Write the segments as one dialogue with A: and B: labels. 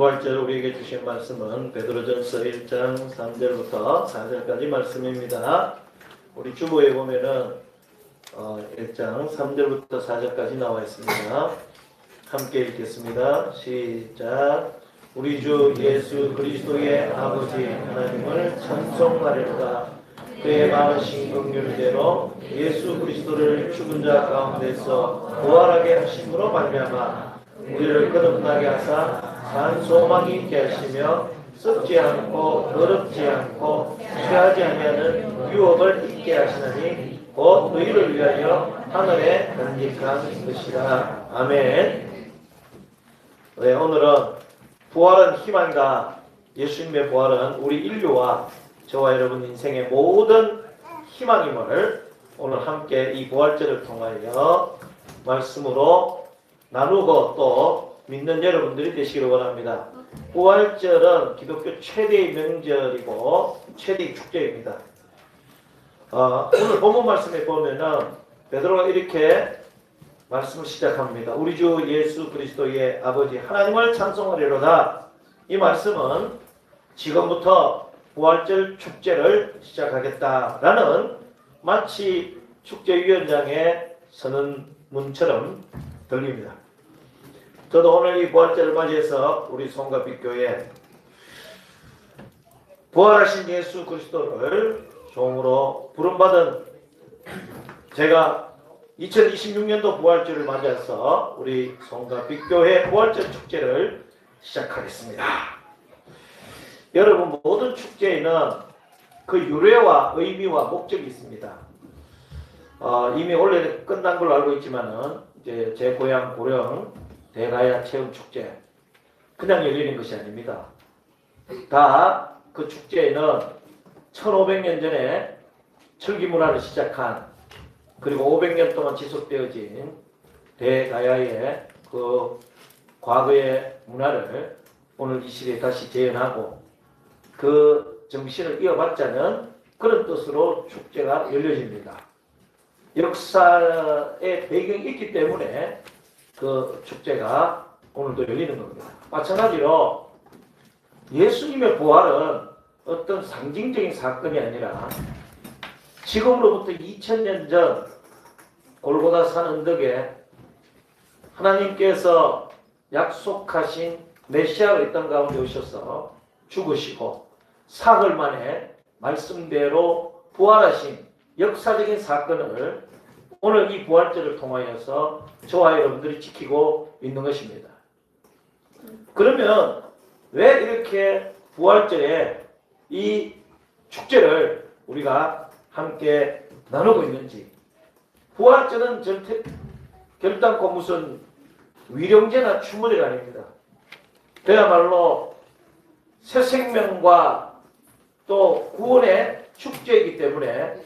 A: 부활절 우리에게 주신 말씀은 베드로전서 1장 3절부터 4절까지 말씀입니다. 우리 주보에 보면은 1장 3절부터 4절까지 나와 있습니다. 함께 읽겠습니다. 시작. 우리 주 예수 그리스도의 아버지 하나님을 찬송하리로다. 그의 많으신 긍휼대로 예수 그리스도를 죽은 자 가운데서 부활하게 하심으로 말미암아 우리를 거듭나게 하사 산 소망이 있게 하시며 썩지 않고 더럽지 않고 취하지 아니하는 유업을 있게 하시나니 곧 너희를 위하여 하늘에 간직한 것이라. 아멘. 네, 오늘은 부활은 희망이다. 예수님의 부활은 우리 인류와 저와 여러분 인생의 모든 희망임을 오늘 함께 이 부활절을 통하여 말씀으로 나누고 또 믿는 여러분들이 되시기를 원합니다. 부활절은 기독교 최대의 명절이고 최대의 축제입니다. 오늘 본문 말씀에 보면은 베드로가 이렇게 말씀을 시작합니다. 우리 주 예수 그리스도의 아버지 하나님을 찬송하리로다. 이 말씀은 지금부터 부활절 축제를 시작하겠다라는 마치 축제위원장의 선언문처럼 들립니다. 저도 오늘 이 부활절을 맞이해서 우리 송가빛교회 부활하신 예수 그리스도를 종으로 부름받은 제가 2026년도 부활절을 맞이해서 우리 송가빛교회 부활절 축제를 시작하겠습니다. 여러분, 모든 축제에는 그 유래와 의미와 목적이 있습니다. 이미 원래 끝난 걸로 알고 있지만은 이제 제 고향 고령 대가야 체험축제 그냥 열리는 것이 아닙니다. 다 그 축제에는 1500년 전에 철기 문화를 시작한 그리고 500년 동안 지속되어진 대가야의 그 과거의 문화를 오늘 이 시대에 다시 재현하고 그 정신을 이어받자는 그런 뜻으로 축제가 열려집니다. 역사의 배경이 있기 때문에 그 축제가 오늘도 열리는 겁니다. 마찬가지로 예수님의 부활은 어떤 상징적인 사건이 아니라 지금으로부터 2000년 전 골고다 산 언덕에 하나님께서 약속하신 메시아가 이 땅 가운데 오셔서 죽으시고 사흘 만에 말씀대로 부활하신 역사적인 사건을 오늘 이 부활절을 통하여서 저와 여러분들이 지키고 있는 것입니다. 그러면 왜 이렇게 부활절에 이 축제를 우리가 함께 나누고 있는지. 부활절은 결단코 무슨 위령제나 추모제가 아닙니다. 그야말로 새 생명과 또 구원의 축제이기 때문에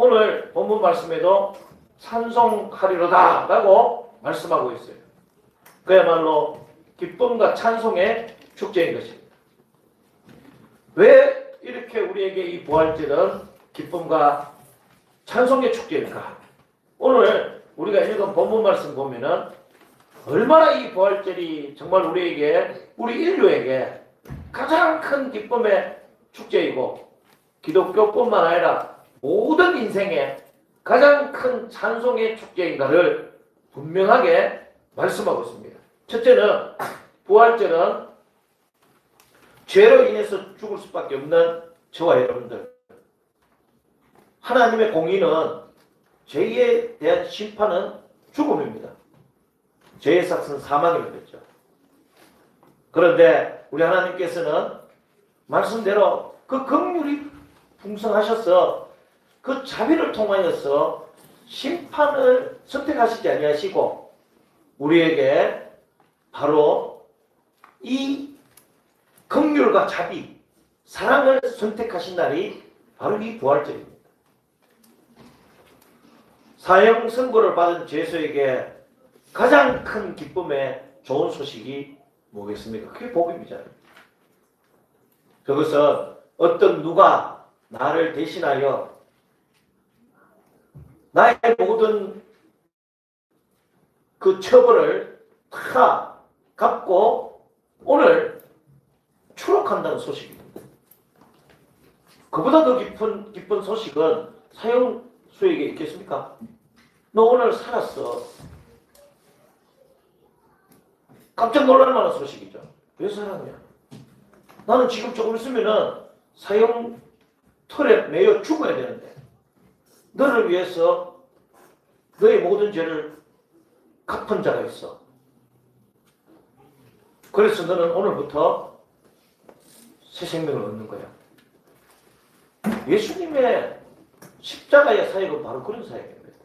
A: 오늘 본문 말씀에도 찬송하리로다 라고 말씀하고 있어요. 그야말로 기쁨과 찬송의 축제인 것입니다. 왜 이렇게 우리에게 이 부활절은 기쁨과 찬송의 축제일까? 오늘 우리가 읽은 본문 말씀 보면은 얼마나 이 부활절이 정말 우리에게, 우리 인류에게 가장 큰 기쁨의 축제이고 기독교뿐만 아니라 모든 인생의 가장 큰 찬송의 축제인가를 분명하게 말씀하고 있습니다. 첫째는 부활절은 죄로 인해서 죽을 수밖에 없는 저와 여러분들, 하나님의 공의는 죄에 대한 심판은 죽음입니다. 죄의 삭은 사망이라고 했죠. 그런데 우리 하나님께서는 말씀대로 그 긍휼이 풍성하셔서 그 자비를 통하여서 심판을 선택하시지 아니하시고 우리에게 바로 이 긍휼과 자비, 사랑을 선택하신 날이 바로 이 부활절입니다. 사형 선고를 받은 죄수에게 가장 큰 기쁨의 좋은 소식이 뭐겠습니까? 그게 복음이잖아요. 그것은 어떤 누가 나를 대신하여 나의 모든 그 처벌을 다 갚고 오늘 추록한다는 소식입니다. 그보다 더 기쁜 소식은 사형수에게 있겠습니까? 너 오늘 살았어. 깜짝 놀랄 만한 소식이죠. 왜 살았냐? 나는 지금 조금 있으면은 사형 틀에 매여 죽어야 되는데 너를 위해서 너의 모든 죄를 갚은 자가 있어. 그래서 너는 오늘부터 새 생명을 얻는 거야. 예수님의 십자가의 사역은 바로 그런 사역입니다.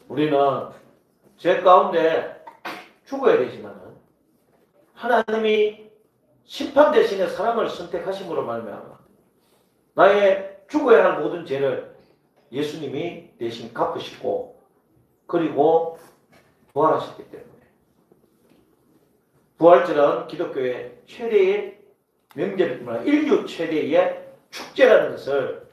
A: 우리는 죄 가운데 죽어야 되지만 하나님이 심판 대신에 사람을 선택하심으로 말미암아 나의 죽어야 할 모든 죄를 예수님이 대신 갚으시고 그리고 부활하셨기 때문에 부활절은 기독교의 최대의 명절뿐만 아니라 인류 최대의 축제라는 것을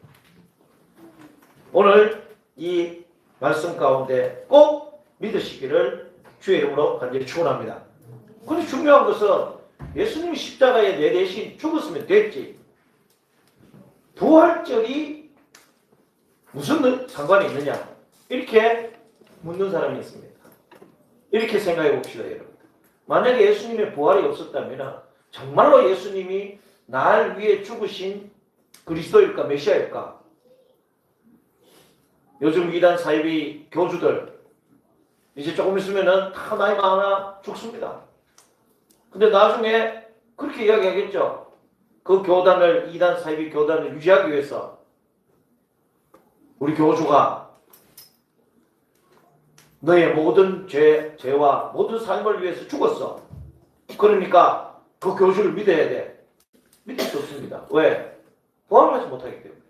A: 오늘 이 말씀 가운데 꼭 믿으시기를 주의 이름으로 간절히 축원합니다. 그런데 중요한 것은 예수님이 십자가에 내 대신 죽었으면 됐지. 부활절이 무슨 상관이 있느냐? 이렇게 묻는 사람이 있습니다. 이렇게 생각해 봅시다, 여러분. 만약에 예수님의 부활이 없었다면 정말로 예수님이 날 위해 죽으신 그리스도일까 메시아일까? 요즘 이단 사이비 교주들 이제 조금 있으면은 다 나이 많아 죽습니다. 근데 나중에 그렇게 이야기하겠죠. 그 교단을 이단 사이비 교단을 유지하기 위해서 우리 교주가 너의 모든 죄와 모든 삶을 위해서 죽었어. 그러니까 그 교주를 믿어야 돼. 믿을 수 없습니다. 왜? 부활하지 못하기 때문에.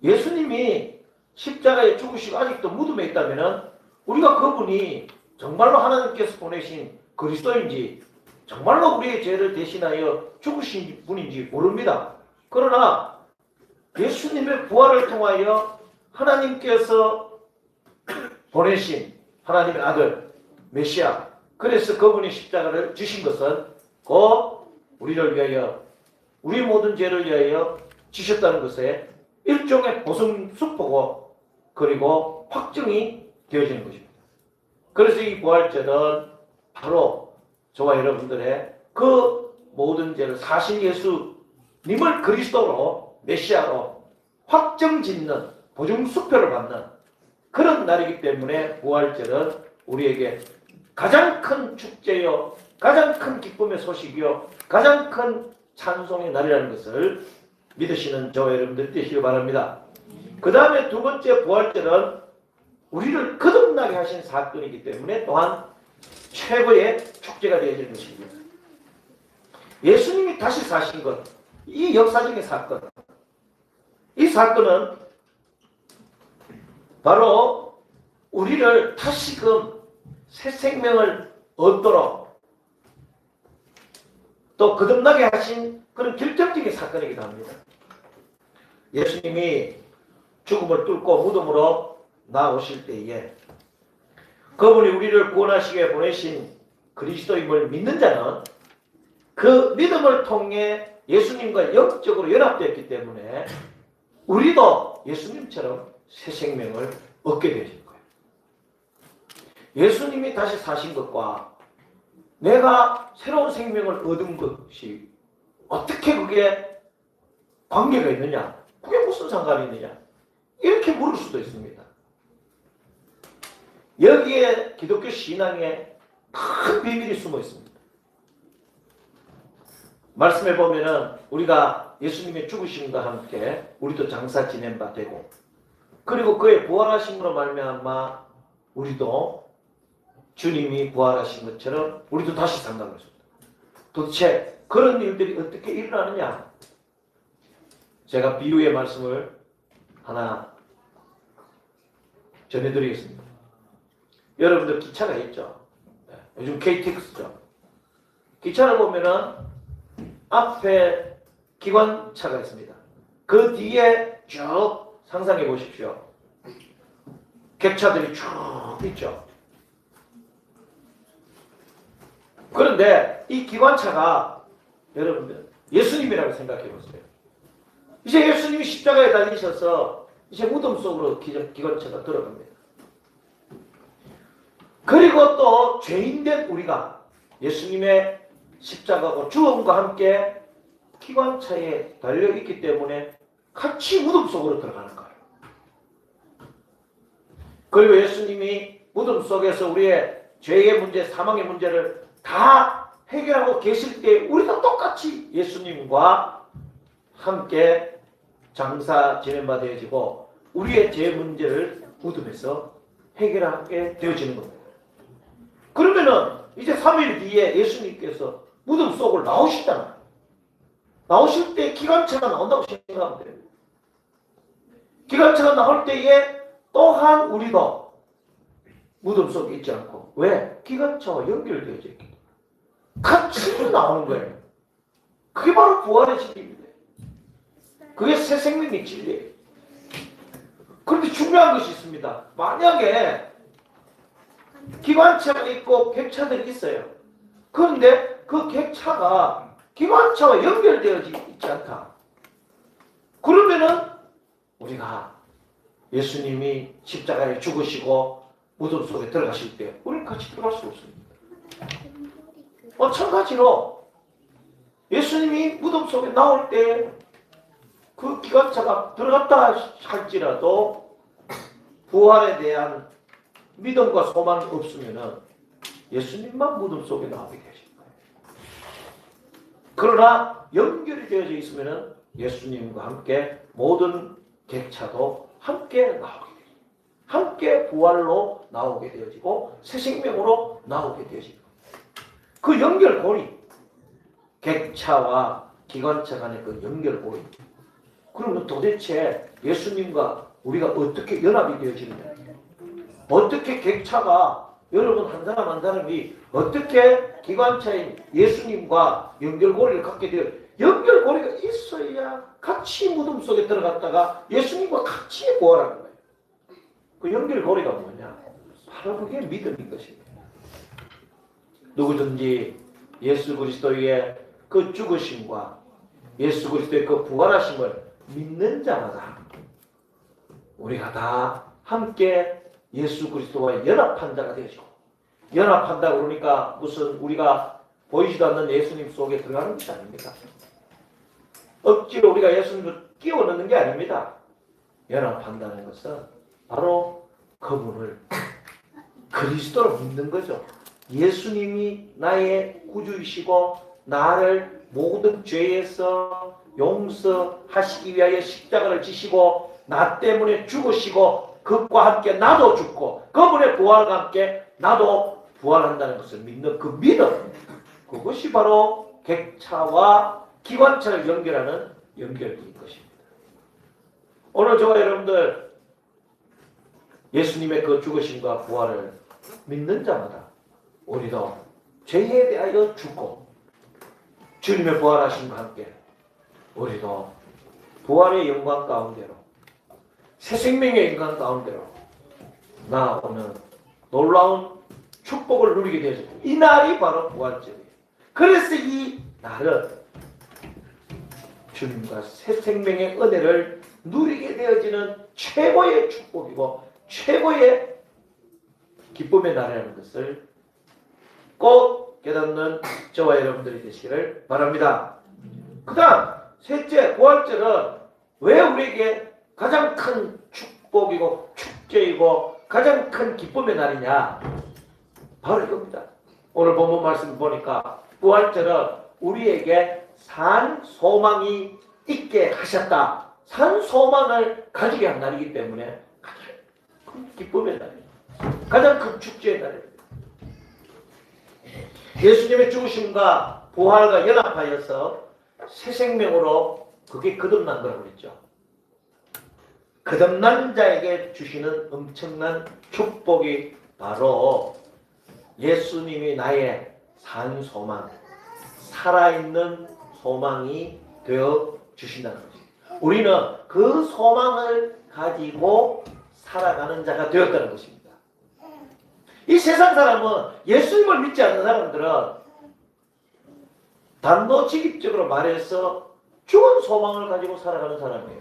A: 예수님이 십자가에 죽으시고 아직도 무덤에 있다면 우리가 그분이 정말로 하나님께서 보내신 그리스도인지 정말로 우리의 죄를 대신하여 죽으신 분인지 모릅니다. 그러나 예수님의 부활을 통하여 하나님께서 보내신 하나님의 아들 메시아, 그래서 그분이 십자가를 지신 것은 곧 우리를 위하여 우리 모든 죄를 위하여 지셨다는 것에 일종의 보증수포고 그리고 확증이 되어지는 것입니다. 그래서 이 부활절은 바로 저와 여러분들의 그 모든 죄를 사신 예수님을 그리스도로 메시아로 확정짓는 보증수표를 받는 그런 날이기 때문에 부활절은 우리에게 가장 큰 축제요, 가장 큰 기쁨의 소식이요, 가장 큰 찬송의 날이라는 것을 믿으시는 저와 여러분들 되시기 바랍니다. 그 다음에 두 번째 부활절은 우리를 거듭나게 하신 사건이기 때문에 또한 최고의 축제가 되어지는 것입니다. 예수님이 다시 사신 것, 이 역사적인 사건, 이 사건은 바로 우리를 다시금 새 생명을 얻도록 또 거듭나게 하신 그런 결정적인 사건이기도 합니다. 예수님이 죽음을 뚫고 무덤으로 나오실 때에 그분이 우리를 구원하시기 위해 보내신 그리스도임을 믿는 자는 그 믿음을 통해 예수님과 영적으로 연합되었기 때문에 우리도 예수님처럼 새 생명을 얻게 되실 거예요. 예수님이 다시 사신 것과 내가 새로운 생명을 얻은 것이 어떻게 그게 관계가 있느냐? 그게 무슨 상관이 있느냐? 이렇게 물을 수도 있습니다. 여기에 기독교 신앙에 큰 비밀이 숨어 있습니다. 말씀해 보면은 우리가 예수님의 죽으심과 함께 우리도 장사 지낸 바 되고 그리고 그의 부활하심으로 말미암아 우리도 주님이 부활하신 것처럼 우리도 다시 산다는 것입니다. 도대체 그런 일들이 어떻게 일어나느냐? 제가 비유의 말씀을 하나 전해드리겠습니다. 여러분들 기차가 있죠? 요즘 KTX죠. 기차를 보면은 앞에 기관차가 있습니다. 그 뒤에 쭉 상상해 보십시오. 객차들이 쭉 있죠. 그런데 이 기관차가 여러분들 예수님이라고 생각해 보세요. 이제 예수님이 십자가에 달리셔서 이제 무덤 속으로 기관차가 들어갑니다. 그리고 또 죄인된 우리가 예수님의 십자가고 죽음과 함께 기관차에 달려있기 때문에 같이 무덤 속으로 들어가는 거예요. 그리고 예수님이 무덤 속에서 우리의 죄의 문제, 사망의 문제를 다 해결하고 계실 때 우리도 똑같이 예수님과 함께 장사 지낸 바 되어지고 우리의 죄 문제를 무덤에서 해결하게 되어지는 겁니다. 그러면은 이제 3일 뒤에 예수님께서 무덤 속을 나오시잖아요. 나오실 때 기관차가 나온다고 생각하면 돼요. 기관차가 나올 때에 또한 우리도 무덤 속에 있지 않고, 왜? 기관차와 연결되어져 있기 때문에 같이 나오는 거예요. 그게 바로 부활의 진리입니다. 그게 새 생명의 진리예요. 그런데 중요한 것이 있습니다. 만약에 기관차가 있고 객차들이 있어요. 그런데 그 객차가 기관차와 연결되어 있지 않다. 그러면은 우리가 예수님이 십자가에 죽으시고 무덤 속에 들어가실 때 우리는 같이 들어갈 수 없습니다. 마찬가지로 예수님이 무덤 속에 나올 때 그 기관차가 들어갔다 할지라도 부활에 대한 믿음과 소망이 없으면은 예수님만 무덤 속에 나오게 되실 거예요. 그러나 연결이 되어져 있으면은 예수님과 함께 모든 객차도 함께 나오게 돼요. 함께 부활로 나오게 되어지고 새 생명으로 나오게 되어지고, 그 연결고리, 객차와 기관차 간의 그 연결고리. 그러면 도대체 예수님과 우리가 어떻게 연합이 되어지느냐? 어떻게 객차가, 여러분 한 사람 한 사람이 어떻게 기관차인 예수님과 연결고리를 갖게 되어, 연결고리가 있어야 같이 무덤 속에 들어갔다가 예수님과 같이 부활하는 거예요. 그 연결고리가 뭐냐? 바로 그게 믿음인 것입니다. 누구든지 예수 그리스도의 그 죽으심과 예수 그리스도의 그 부활하심을 믿는 자마다 우리가 다 함께 예수 그리스도와 연합한 자가 되죠. 연합한다 그러니까 무슨 우리가 보이지도 않는 예수님 속에 들어가는 것이 아닙니다. 억지로 우리가 예수님을 끼워 넣는 게 아닙니다. 연합한다는 것은 바로 그분을, 그리스도를 믿는 거죠. 예수님이 나의 구주이시고 나를 모든 죄에서 용서하시기 위하여 십자가를 지시고 나 때문에 죽으시고 그것과 함께 나도 죽고 그분의 부활과 함께 나도 부활한다는 것을 믿는 그 믿음, 그것이 바로 객차와 기관차를 연결하는 연결인 것입니다. 오늘 저와 여러분들 예수님의 그 죽으심과 부활을 믿는 자마다 우리도 죄에 대하여 죽고 주님의 부활하심과 함께 우리도 부활의 영광 가운데로 새 생명의 영광 가운데로 나아오는 놀라운 축복을 누리게 되죠. 이 날이 바로 부활절이에요. 그래서 이 날은 주님과 새 생명의 은혜를 누리게 되어지는 최고의 축복이고 최고의 기쁨의 날이라는 것을 꼭 깨닫는 저와 여러분들이 되시기를 바랍니다. 그 다음 셋째, 부활절은 왜 우리에게 가장 큰 축복이고 축제이고 가장 큰 기쁨의 날이냐? 바로 이겁니다. 오늘 본문 말씀 보니까 부활절은 우리에게 산 소망이 있게 하셨다. 산 소망을 가지게 한 날이기 때문에 가장 큰 기쁨의 날입니다. 가장 큰 축제의 날입니다. 예수님의 죽으심과 부활과 연합하여서 새 생명으로 그게 거듭난 거라고 그랬죠. 거듭난 자에게 주시는 엄청난 축복이 바로 예수님이 나의 산 소망, 살아있는 소망이 되어 주신다는 것입니다. 우리는 그 소망을 가지고 살아가는 자가 되었다는 것입니다. 이 세상 사람은, 예수님을 믿지 않는 사람들은 단도직입적으로 말해서 죽은 소망을 가지고 살아가는 사람이에요.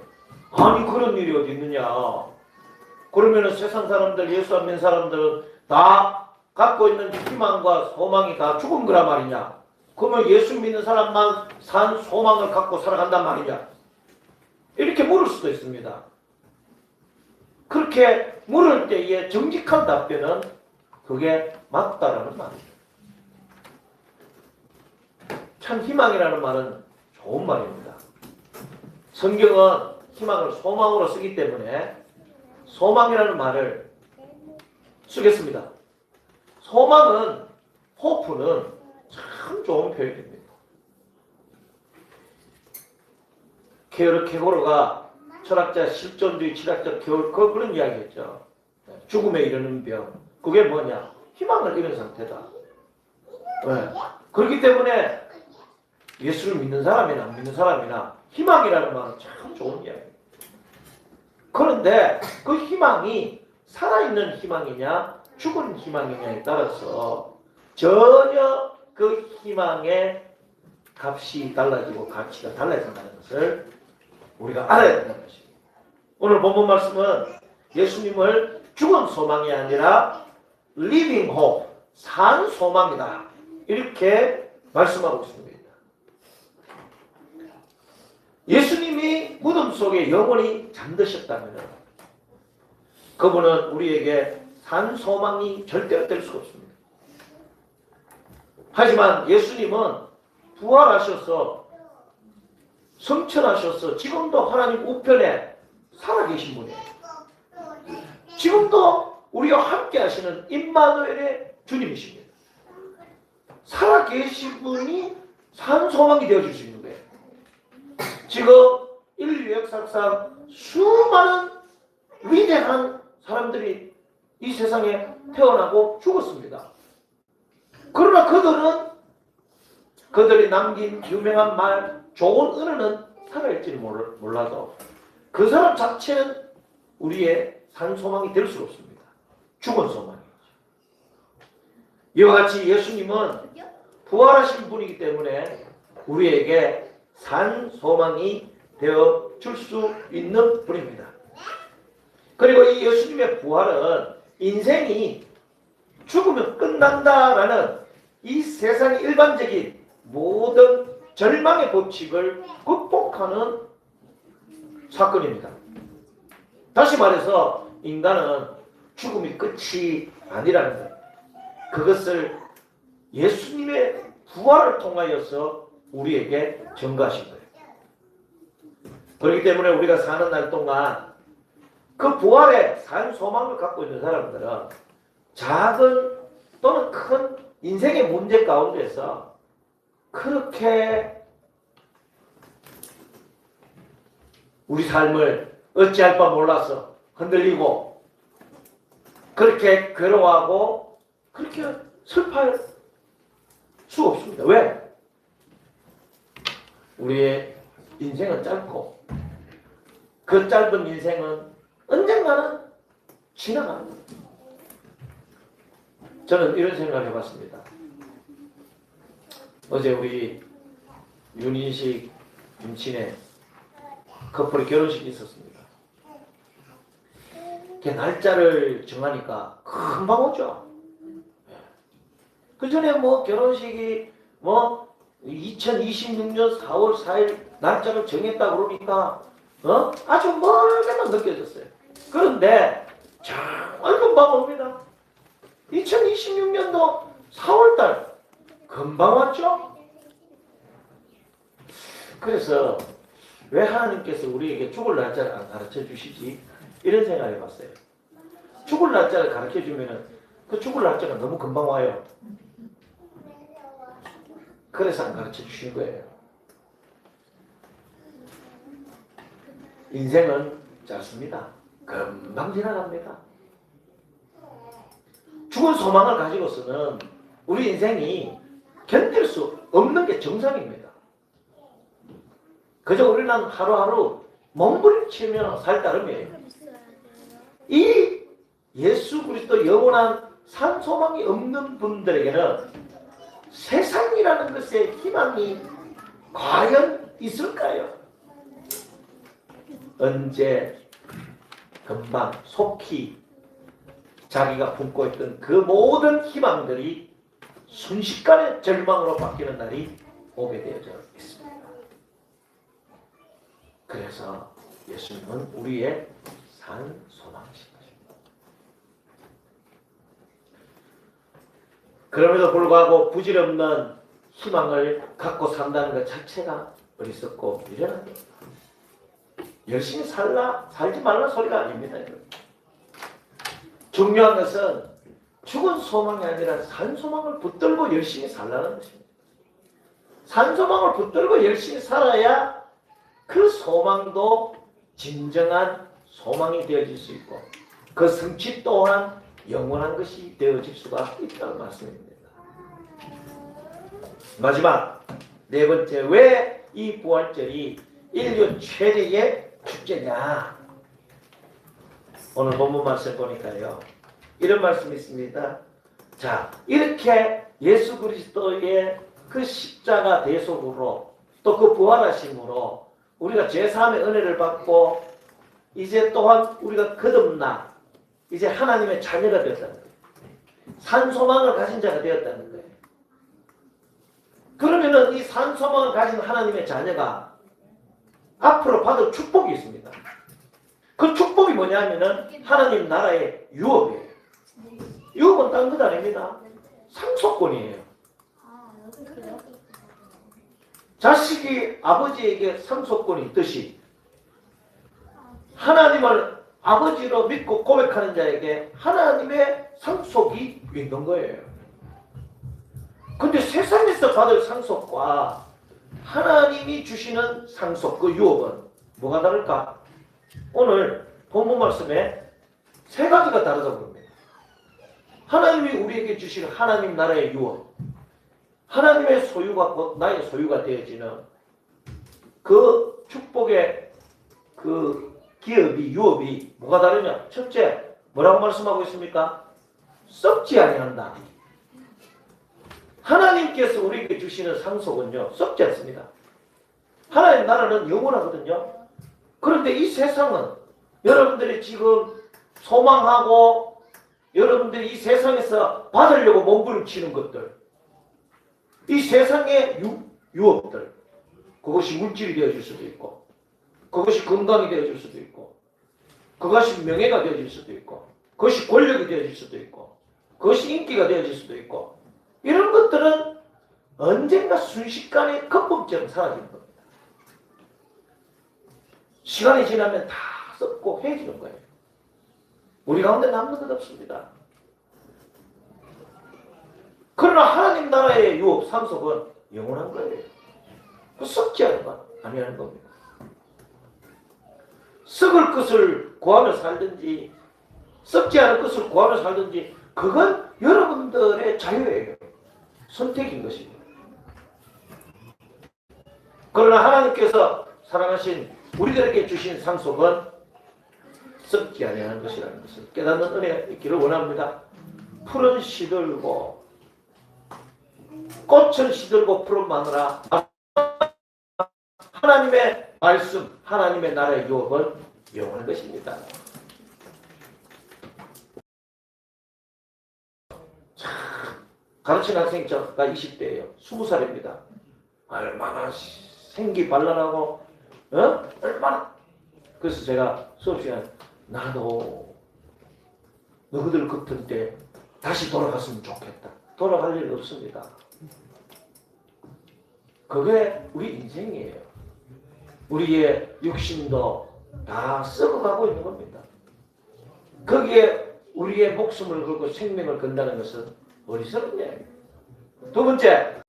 A: 아니 그런 일이 어디 있느냐. 그러면은 세상 사람들, 예수 안 믿는 사람들은 다 갖고 있는 희망과 소망이 다 죽은 거란 말이냐. 그러면 예수 믿는 사람만 산 소망을 갖고 살아간단 말이냐. 이렇게 물을 수도 있습니다. 그렇게 물을 때의 정직한 답변은 그게 맞다라는 말이죠. 참 희망이라는 말은 좋은 말입니다. 성경은 희망을 소망으로 쓰기 때문에 소망이라는 말을 쓰겠습니다. 소망은, 호프는 참 좋은 표현입니다. 케고르가 철학자, 실존주의 철학자 그런 이야기했죠. 죽음에 이르는 병. 그게 뭐냐? 희망을 잃은 상태다. 네. 그렇기 때문에 예수를 믿는 사람이나 안 믿는 사람이나 희망이라는 말은 참 좋은 이야기입니다. 그런데 그 희망이 살아있는 희망이냐 죽은 희망이냐에 따라서 전혀 그 희망의 값이 달라지고 가치가 달라진다는 것을 우리가 알아야 된다는 것입니다. 오늘 본문 말씀은 예수님을 죽은 소망이 아니라 living hope, 산 소망이다. 이렇게 말씀하고 있습니다. 예수님이 무덤 속에 영원히 잠드셨다면 그분은 우리에게 산 소망이 절대로 될 수가 없습니다. 하지만 예수님은 부활하셔서 성천하셔서 지금도 하나님 우편에 살아계신 분이에요. 지금도 우리와 함께 하시는 임마누엘의 주님이십니다. 살아계신 분이 산 소망이 되어줄 수 있는 거예요. 지금 인류 역사상 수많은 위대한 사람들이 이 세상에 태어나고 죽었습니다. 그러나 그들이 남긴 유명한 말, 좋은 은혜는 살아있지는 몰라도 그 사람 자체는 우리의 산 소망이 될 수 없습니다. 죽은 소망이죠. 이와 같이 예수님은 부활하신 분이기 때문에 우리에게 산 소망이 되어 줄 수 있는 분입니다. 그리고 이 예수님의 부활은 인생이 죽으면 끝난다라는 이 세상의 일반적인 모든 절망의 법칙을 극복하는 사건입니다. 다시 말해서 인간은 죽음이 끝이 아니라는 것. 그것을 예수님의 부활을 통하여서 우리에게 증거하신 거예요. 그렇기 때문에 우리가 사는 날 동안 그 부활의 산 소망을 갖고 있는 사람들은 작은 또는 큰 인생의 문제 가운데서 그렇게 우리 삶을 어찌할 바 몰라서 흔들리고 그렇게 괴로워하고 그렇게 슬퍼할 수 없습니다. 왜? 우리의 인생은 짧고 그 짧은 인생은 언젠가는 지나가는 거예요. 저는 이런 생각을 해봤습니다. 어제 우리 윤인식, 김친애 커플의 결혼식이 있었습니다. 날짜를 정하니까 금방 오죠. 그 전에 결혼식이 2026년 4월 4일 날짜를 정했다 그러니까 아주 멀게만 느껴졌어요. 그런데 정말 금방 옵니다. 2026년도 4월달 금방 왔죠? 그래서 왜 하나님께서 우리에게 죽을 날짜를 안 가르쳐 주시지? 이런 생각을 해봤어요. 죽을 날짜를 가르쳐 주면은 그 죽을 날짜가 너무 금방 와요. 그래서 안 가르쳐 주신 거예요. 인생은 짧습니다. 금방 지나갑니다. 죽은 소망을 가지고서는 우리 인생이 견딜 수 없는 게 정상입니다. 그저 우리는 하루하루 몸부림치며 살 따름이에요. 이 예수 그리스도 영원한 산 소망이 없는 분들에게는 세상이라는 것에 희망이 과연 있을까요? 언제 금방 속히 자기가 품고 있던 그 모든 희망들이 순식간에 절망으로 바뀌는 날이 오게 되어져 있습니다. 그래서 예수님은 우리의 산 소망이신 것입니다. 그럼에도 불구하고 부질없는 희망을 갖고 산다는 것 자체가 어리석고 미련한 겁니다. 열심히 살지 말라는 소리가 아닙니다. 중요한 것은 죽은 소망이 아니라 산 소망을 붙들고 열심히 살라는 것입니다. 산 소망을 붙들고 열심히 살아야 그 소망도 진정한 소망이 되어질 수 있고 그 성취 또한 영원한 것이 되어질 수가 있다는 말씀입니다. 마지막 네 번째, 왜 이 부활절이 인류 최대의 축제냐? 오늘 본문 말씀 보니까요, 이런 말씀이 있습니다. 자, 이렇게 예수 그리스도의 그 십자가 대속으로 또 그 부활하심으로 우리가 제3의 은혜를 받고 이제 또한 우리가 거듭나 이제 하나님의 자녀가 되었다는 거예요. 산소망을 가진 자가 되었다는 거예요. 그러면은 이 산소망을 가진 하나님의 자녀가 앞으로 받을 축복이 있습니다. 그 축복이 뭐냐면은 하나님 나라의 유업이에요. 유업은 딴 것 아닙니다. 상속권이에요. 자식이 아버지에게 상속권이 있듯이 하나님을 아버지로 믿고 고백하는 자에게 하나님의 상속이 있는 거예요. 근데 세상에서 받을 상속과 하나님이 주시는 상속, 그 유업은 뭐가 다를까? 오늘 본문 말씀에 세 가지가 다르다고 합니다. 하나님이 우리에게 주시는 하나님 나라의 유업, 하나님의 소유가 곧 나의 소유가 되어지는 그 축복의 그 기업이, 유업이 뭐가 다르냐? 첫째, 뭐라고 말씀하고 있습니까? 썩지 아니한다. 하나님께서 우리에게 주시는 상속은요, 썩지 않습니다. 하나님 나라는 영원하거든요. 그런데 이 세상은 여러분들이 지금 소망하고 여러분들이 이 세상에서 받으려고 몸부림치는 것들, 이 세상의 유업들, 그것이 물질이 되어질 수도 있고 그것이 건강이 되어질 수도 있고 그것이 명예가 되어질 수도 있고 그것이 권력이 되어질 수도 있고 그것이 인기가 되어질 수도 있고 이런 것들은 언젠가 순식간에 거품처럼 사라지는 겁니다. 시간이 지나면 다 썩고 해지는 거예요. 우리 가운데 남는 것 없습니다. 그러나 하나님 나라의 유업, 상속은 영원한 거예요. 썩지 않은 것 아니라는 겁니다. 썩을 것을 구하며 살든지 썩지 않은 것을 구하며 살든지 그건 여러분들의 자유예요. 선택인 것입니다. 그러나 하나님께서 사랑하신 우리들에게 주신 상속은 썩지 아니하는 것이라는 것을 깨닫는 은혜가 있기를 원합니다. 풀은 시들고 꽃은 시들고 푸른 마누라, 하나님의 말씀, 하나님의 나라의 유업은 영원한 것입니다. 가르치는 학생이 20대예요. 20살입니다. 얼마나 생기발랄하고 얼마나. 그래서 제가 수업 시간에 나도 너희들 같은 때 다시 돌아갔으면 좋겠다. 돌아갈 일 없습니다. 그게 우리 인생이에요. 우리의 육신도 다 썩어가고 있는 겁니다. 거기에 우리의 목숨을 걸고 생명을 건다는 것은 어리석은 이야기예요. 두 번째,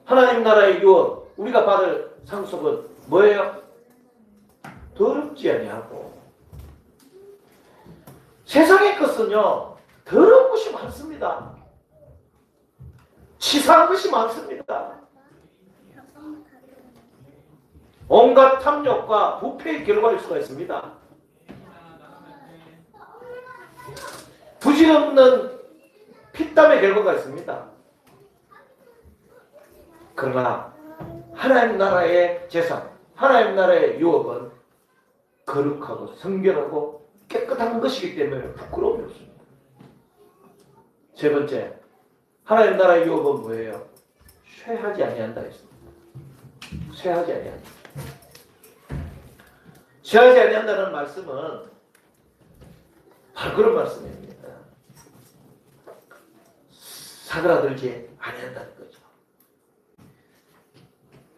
A: 하나님 나라의 유업, 우리가 받을 상속은 뭐예요? 더럽지 아니하고. 세상의 것은요, 더러운 것이 많습니다. 치사한 것이 많습니다. 온갖 탐욕과 부패의 결과일 수가 있습니다. 부질없는 피땀의 결과가 있습니다. 그러나 하나님 나라의 재산, 하나님 나라의 유업은 거룩하고 성결하고 깨끗한 것이기 때문에 부끄러움이 없습니다. 세 번째, 하나님 나라의 유업은 뭐예요? 쇠하지 아니한다 했습니다. 쇠하지 아니한다. 쇠하지 아니한다는 말씀은 바로 그런 말씀입니다. 사그라들지 아니한다는 거죠.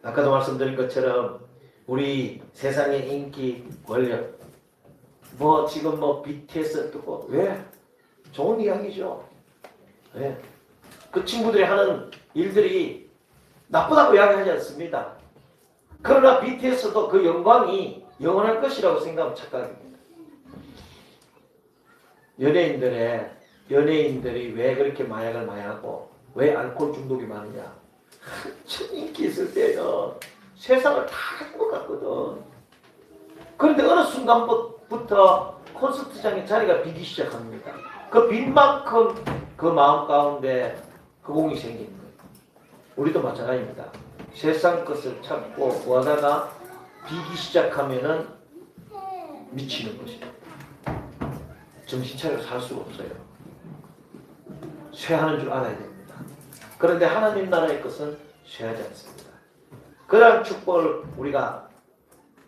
A: 아까도 말씀드린 것처럼 우리 세상의 인기, 권력, 지금 BTS 뜨고 왜? 좋은 이야기죠. 왜? 그 친구들이 하는 일들이 나쁘다고 이야기하지 않습니다. 그러나 BTS도 그 영광이 영원할 것이라고 생각하면 착각입니다. 연예인들이 왜 그렇게 마약을 많이 하고 왜 알코올 중독이 많으냐? 한참 인기 있을 때는 세상을 다 가진 것 같거든. 그런데 어느 순간부터 콘서트장에 자리가 비기 시작합니다. 그 빈 만큼 그 마음 가운데 허공이 생기는 거예요. 우리도 마찬가지입니다. 세상 것을 찾고 구하다가 비기 시작하면은 미치는 것이죠. 정신 차려 살 수가 없어요. 쇠하는 줄 알아야 됩니다. 그런데 하나님 나라의 것은 쇠하지 않습니다. 그러한 축복을 우리가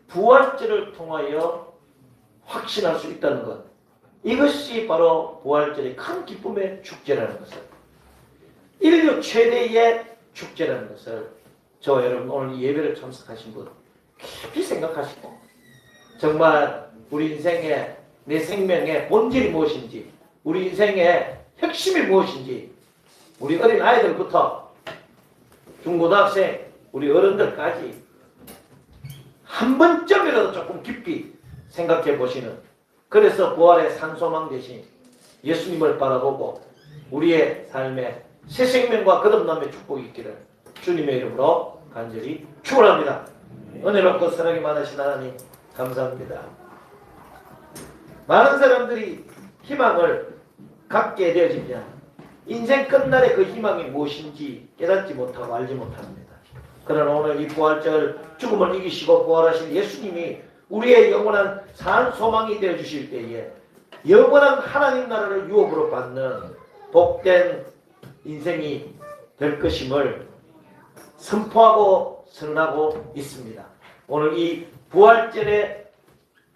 A: 부활절을 통하여 확신할 수 있다는 것, 이것이 바로 부활절의 큰 기쁨의 축제라는 것을, 인류 최대의 축제라는 것을 저와 여러분 오늘 이 예배를 참석하신 분 깊이 생각하시고, 정말 우리 인생의 내 생명의 본질이 무엇인지, 우리 인생의 핵심이 무엇인지, 우리 어린 아이들부터 중고등학생, 우리 어른들까지 한 번쯤이라도 조금 깊이 생각해 보시는, 그래서 부활의 산소망 대신 예수님을 바라보고 우리의 삶에 새 생명과 거듭남의 축복이 있기를 주님의 이름으로 간절히 축원합니다. 은혜롭고 사랑이 많으신 하나님 감사합니다. 많은 사람들이 희망을 갖게 되어지면 인생 끝날에 그 희망이 무엇인지 깨닫지 못하고 알지 못합니다. 그러나 오늘 이 부활절 죽음을 이기시고 부활하신 예수님이 우리의 영원한 산 소망이 되어주실 때에 영원한 하나님 나라를 유업으로 받는 복된 인생이 될 것임을 선포하고 선언하고 있습니다. 오늘 이 부활절의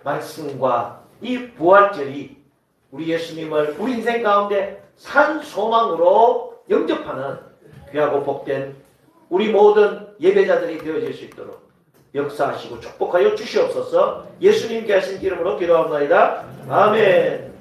A: 말씀과 이 부활절이 우리 예수님을 우리 인생 가운데 산 소망으로 영접하는 귀하고 복된 우리 모든 예배자들이 되어질 수 있도록 역사하시고 축복하여 주시옵소서. 예수님께 하신 이름으로 기도합니다. 아멘.